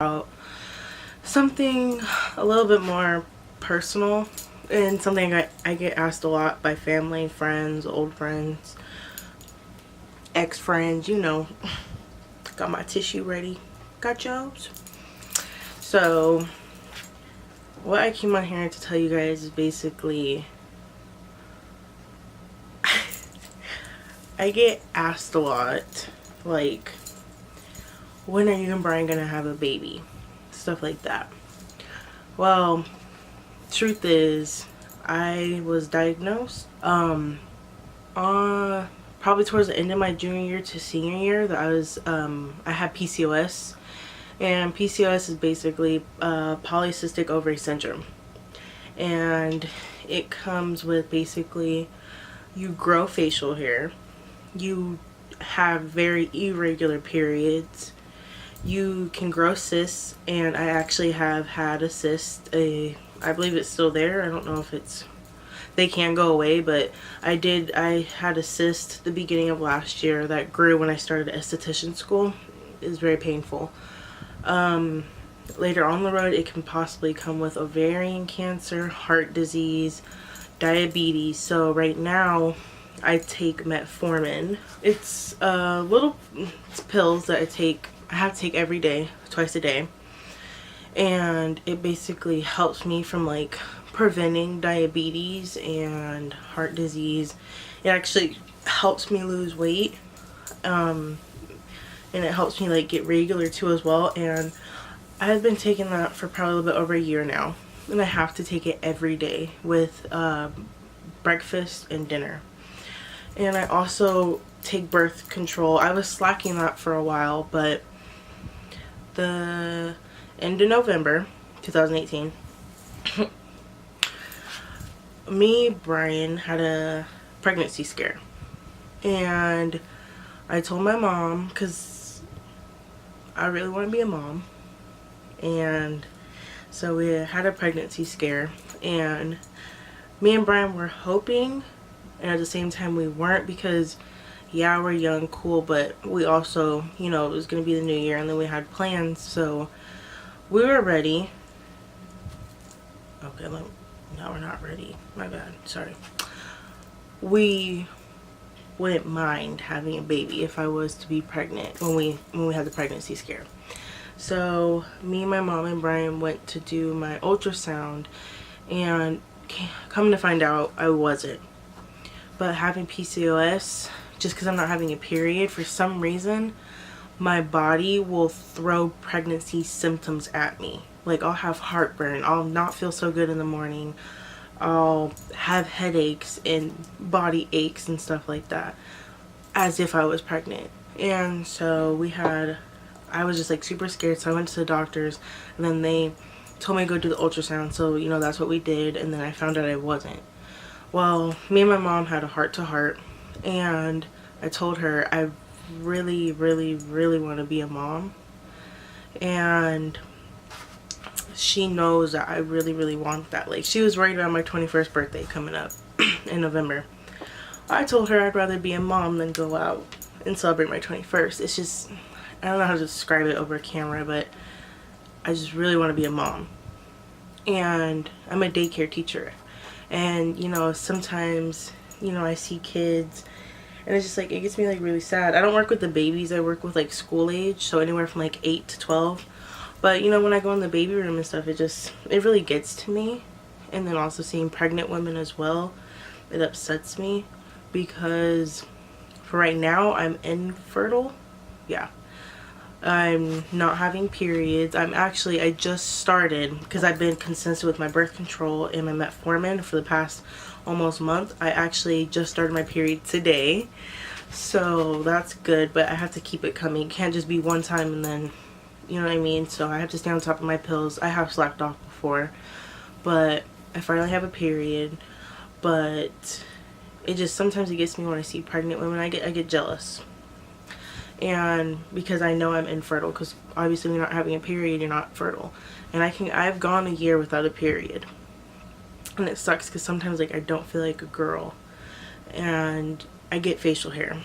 about something a little bit more personal and something I get asked a lot by family, friends, old friends, ex-friends, you know. Got my tissue ready. Got yours? So what I came on here to tell you guys is basically I get asked a lot, like, when are you and Brian gonna have a baby? Stuff like that. Well, truth is, I was diagnosed probably towards the end of my junior year to senior year that I had PCOS, and PCOS is basically polycystic ovary syndrome, and it comes with basically you grow facial hair, you have very irregular periods, you can grow cysts, and I actually have had a cyst. I believe it's still there. I don't know if they can go away, but I had a cyst the beginning of last year that grew when I started esthetician school. It was very painful. Later on the road, it can possibly come with ovarian cancer, heart disease, diabetes. So right now I take metformin. It's pills that I have to take every day, twice a day, and it basically helps me from like preventing diabetes and heart disease. It actually helps me lose weight, and it helps me like get regular too as well. And I've been taking that for probably a little bit over a year now, and I have to take it every day with breakfast and dinner. And I also take birth control. I was slacking that for a while, but the end of November 2018 me, Brian, had a pregnancy scare, and I told my mom because I really want to be a mom. And so we had a pregnancy scare, and me and Brian were hoping, and at the same time we weren't, because yeah, we're young, cool, but we also, you know, it was going to be the new year, and then we had plans, so we were ready. Okay, no, we're not ready. My bad. Sorry. We wouldn't mind having a baby if I was to be pregnant when we had the pregnancy scare. So me, my mom, and Brian went to do my ultrasound, and come to find out I wasn't. But having PCOS, just because I'm not having a period, for some reason my body will throw pregnancy symptoms at me. Like, I'll have heartburn, I'll not feel so good in the morning, I'll have headaches and body aches and stuff like that, as if I was pregnant. And so I was just like super scared, so I went to the doctors, and then they told me to go do the ultrasound. So, you know, that's what we did, and then I found out I wasn't. Well, me and my mom had a heart-to-heart, and I told her I really, really, really want to be a mom, and she knows that I really, really want that. Like, she was worried about my 21st birthday coming up in November. I told her I'd rather be a mom than go out and celebrate my 21st. It's just, I don't know how to describe it over camera, but I just really want to be a mom. And I'm a daycare teacher, and you know, sometimes, you know, I see kids and it's just like, it gets me like really sad. I don't work with the babies, I work with like school age, so anywhere from like 8 to 12. But you know, when I go in the baby room and stuff, it really gets to me. And then also seeing pregnant women as well, it upsets me, because for right now I'm infertile. Yeah, I'm not having periods. I just started, because I've been consistent with my birth control and my metformin for the past almost month. I actually just started my period today, so that's good, but I have to keep it coming. It can't just be one time and then, you know what I mean? So I have to stay on top of my pills. I have slacked off before, but I finally have a period. But it just, sometimes it gets me when I see pregnant women. I get jealous. And because I know I'm infertile, because obviously when you're not having a period, you're not fertile. And I've gone a year without a period, and it sucks, because sometimes like I don't feel like a girl, and I get facial hair.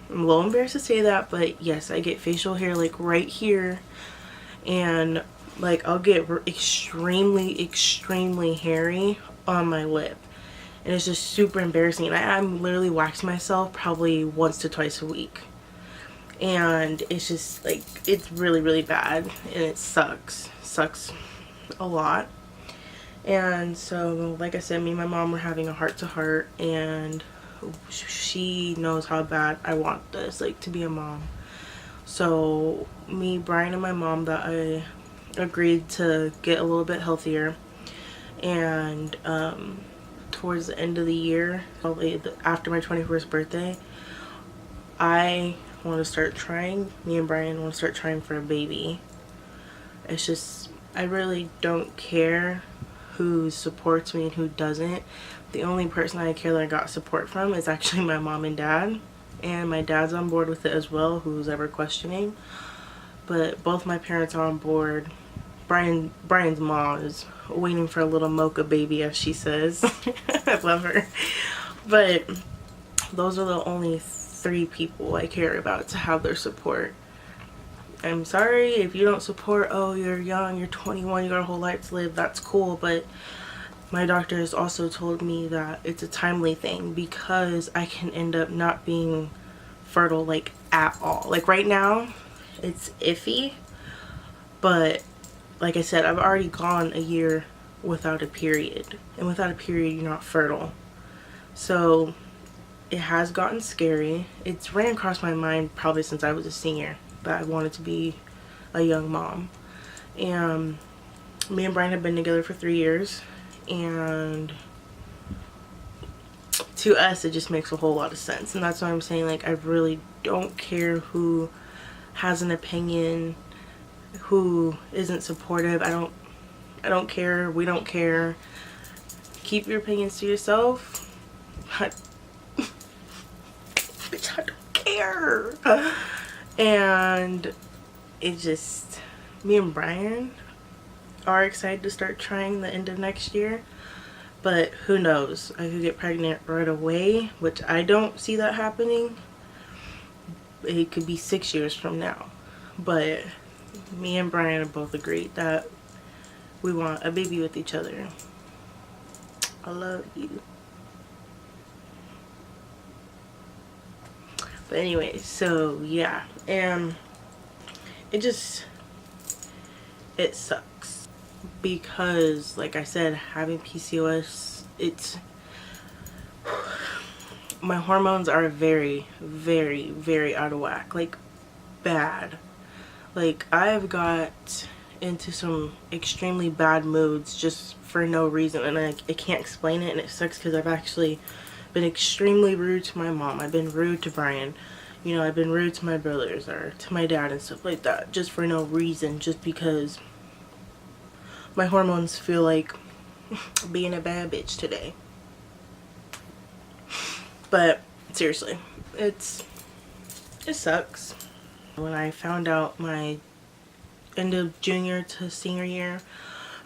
I'm a little embarrassed to say that, but yes, I get facial hair like right here, and like I'll get extremely hairy on my lip, and it's just super embarrassing. And I'm literally waxing myself probably once to twice a week, and it's just like, it's really bad, and it sucks a lot. And so, like I said, me and my mom were having a heart-to-heart, and she knows how bad I want this, like, to be a mom. So me, Brian, and my mom, that I agreed to get a little bit healthier, and towards the end of the year, probably after my 21st birthday, I want to start trying, me and Brian want to start trying for a baby. It's just, I really don't care who supports me and who doesn't. The only person I care that I got support from is actually my mom and dad, and my dad's on board with it as well, who's ever questioning. But both my parents are on board. Brian's mom is waiting for a little mocha baby, as she says. I love her. But those are the only 3 people I care about to have their support. I'm sorry if you don't support, oh, you're young, you're 21, you got a whole life to live, that's cool, but my doctor has also told me that it's a timely thing, because I can end up not being fertile, like, at all. Like, right now, it's iffy, but like I said, I've already gone a year without a period, and without a period, you're not fertile. So it has gotten scary. It's ran across my mind probably since I was a senior that I wanted to be a young mom. And me and Brian have been together for 3 years, and to us it just makes a whole lot of sense. And that's why I'm saying, like, I really don't care who has an opinion, who isn't supportive. I don't care. We don't care. Keep your opinions to yourself. Bitch, I don't care. And it just, me and Brian are excited to start trying the end of next year, but who knows, I could get pregnant right away, which I don't see that happening. It could be 6 years from now, but me and Brian have both agreed that we want a baby with each other. I love you. But anyway, so yeah, and it sucks, because like I said, having PCOS, my hormones are very out of whack, like bad. Like, I've got into some extremely bad moods just for no reason, and I can't explain it, and it sucks because I've actually been extremely rude to my mom. I've been rude to Brian. You know, I've been rude to my brothers or to my dad and stuff like that, just for no reason, just because my hormones feel like being a bad bitch today. But seriously, it sucks. When I found out my end of junior to senior year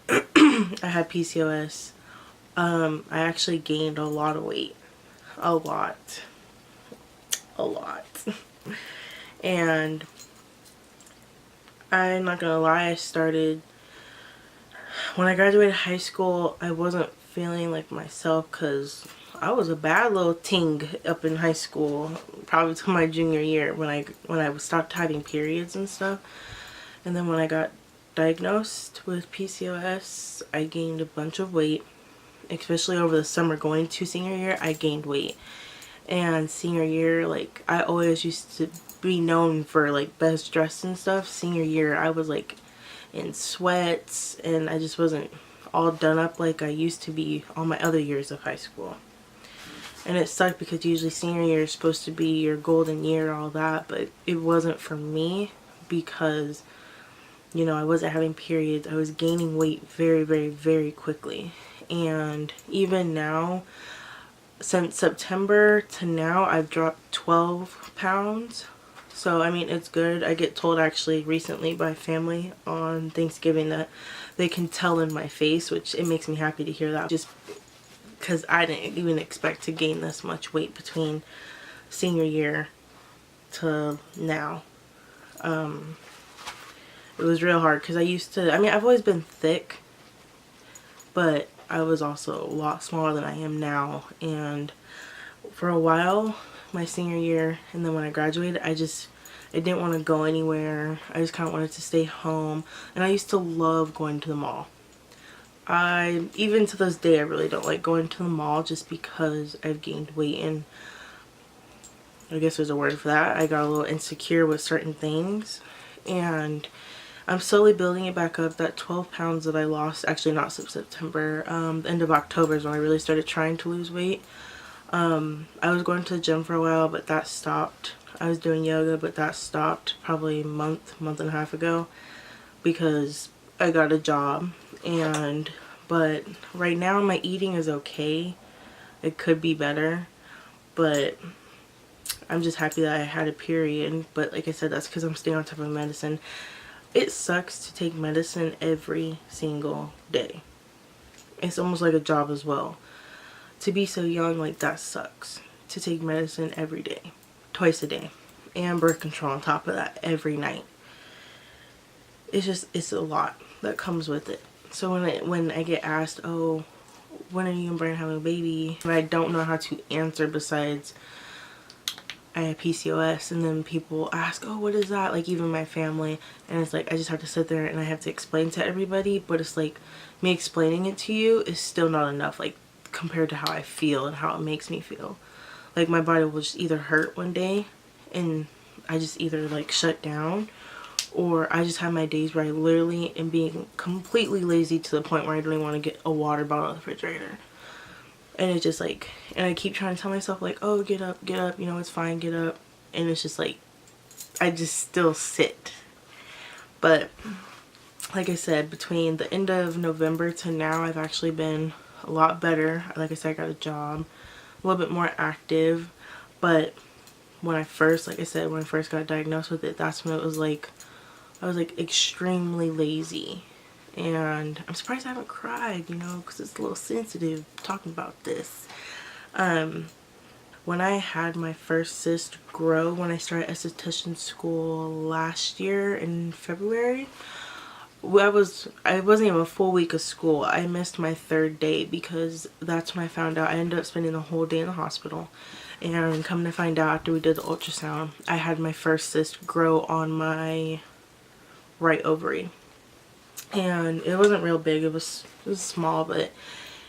I had PCOS, I actually gained a lot of weight. A lot. And I'm not gonna lie, when I graduated high school, I wasn't feeling like myself, because I was a bad little ting up in high school, probably till my junior year, when I stopped having periods and stuff. And then when I got diagnosed with PCOS, I gained a bunch of weight, especially over the summer going to senior year. I gained weight. And senior year, like, I always used to be known for, like, best dressed and stuff. Senior year, I was, like, in sweats, and I just wasn't all done up like I used to be all my other years of high school. And it sucked, because usually senior year is supposed to be your golden year, all that, but it wasn't for me, because, you know, I wasn't having periods. I was gaining weight very quickly. And even now, since September to now, I've dropped 12 pounds. So, I mean, it's good. I get told actually recently by family on Thanksgiving that they can tell in my face, which it makes me happy to hear that, just because I didn't even expect to gain this much weight between senior year to now. It was real hard because I used to, I mean, I've always been thick, but I was also a lot smaller than I am now. And for a while, my senior year, and then when I graduated, I didn't want to go anywhere. I just kind of wanted to stay home. And I used to love going to the mall. Even to this day, I really don't like going to the mall just because I've gained weight, and I guess there's a word for that. I got a little insecure with certain things, and I'm slowly building it back up. That 12 pounds that I lost, actually not September, the end of October is when I really started trying to lose weight. I was going to the gym for a while, but that stopped. I was doing yoga, but that stopped probably a month and a half ago because I got a job. But right now my eating is okay. It could be better, but I'm just happy that I had a period. But like I said, that's because I'm staying on top of medicine. It sucks to take medicine every single day. It's almost like a job as well. To be so young, like, that sucks. To take medicine every day, twice a day, and birth control on top of that every night. It's a lot that comes with it. So when I get asked, oh, when are you and Brian having a baby? And I don't know how to answer besides I have PCOS, and then people ask, oh, what is that? Like, even my family, and it's like I just have to sit there and I have to explain to everybody, but it's like me explaining it to you is still not enough, like, compared to how I feel and how it makes me feel. Like, my body will just either hurt one day and I just either like shut down, or I just have my days where I literally am being completely lazy to the point where I don't even want to get a water bottle out of the refrigerator. And it's just like, and I keep trying to tell myself like, oh, get up, you know, it's fine, get up. And it's just like, I just still sit. But like I said, between the end of November to now, I've actually been a lot better. Like I said, I got a job, a little bit more active. But when I first, like I said, when I first got diagnosed with it, that's when it was like, I was like extremely lazy. And I'm surprised I haven't cried, you know, because it's a little sensitive talking about this. When I had my first cyst grow, when I started esthetician school last year in February, I wasn't even a full week of school. I missed my third day because that's when I found out. I ended up spending the whole day in the hospital. And come to find out, after we did the ultrasound, I had my first cyst grow on my right ovary. And it wasn't real big, it was small, but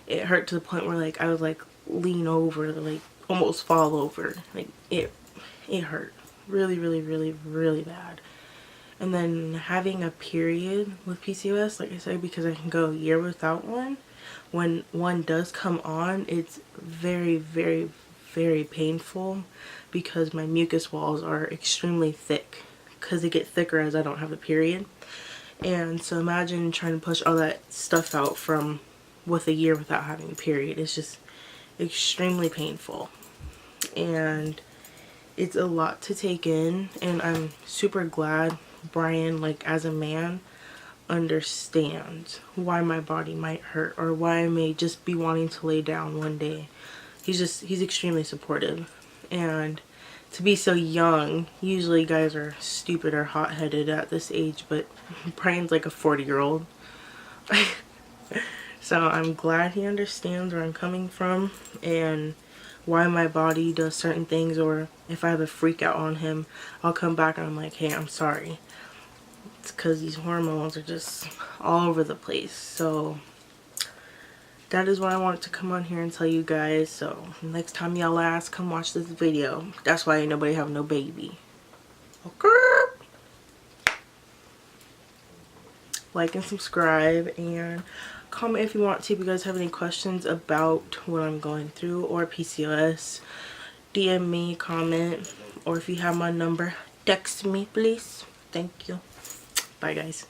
it hurt to the point where like I would like lean over, like almost fall over. Like it hurt really, really, really, really bad. And then having a period with PCOS, like I said, because I can go a year without one, when one does come on, it's very, very, very painful because my mucus walls are extremely thick because they get thicker as I don't have a period. And so imagine trying to push all that stuff out with a year without having a period. It's just extremely painful. And it's a lot to take in. And I'm super glad Brian, like as a man, understands why my body might hurt or why I may just be wanting to lay down one day. He's extremely supportive. And to be so young, usually guys are stupid or hot-headed at this age, but Brian's like a 40-year-old. So I'm glad he understands where I'm coming from and why my body does certain things, or if I have a freak out on him, I'll come back and I'm like, hey, I'm sorry. It's because these hormones are just all over the place. So that is what I wanted to come on here and tell you guys. So next time y'all ask, come watch this video. That's why ain't nobody have no baby. Okay? Like and subscribe and comment if you want to. If you guys have any questions about what I'm going through or PCOS, DM me, comment, or if you have my number, text me please. Thank you. Bye guys.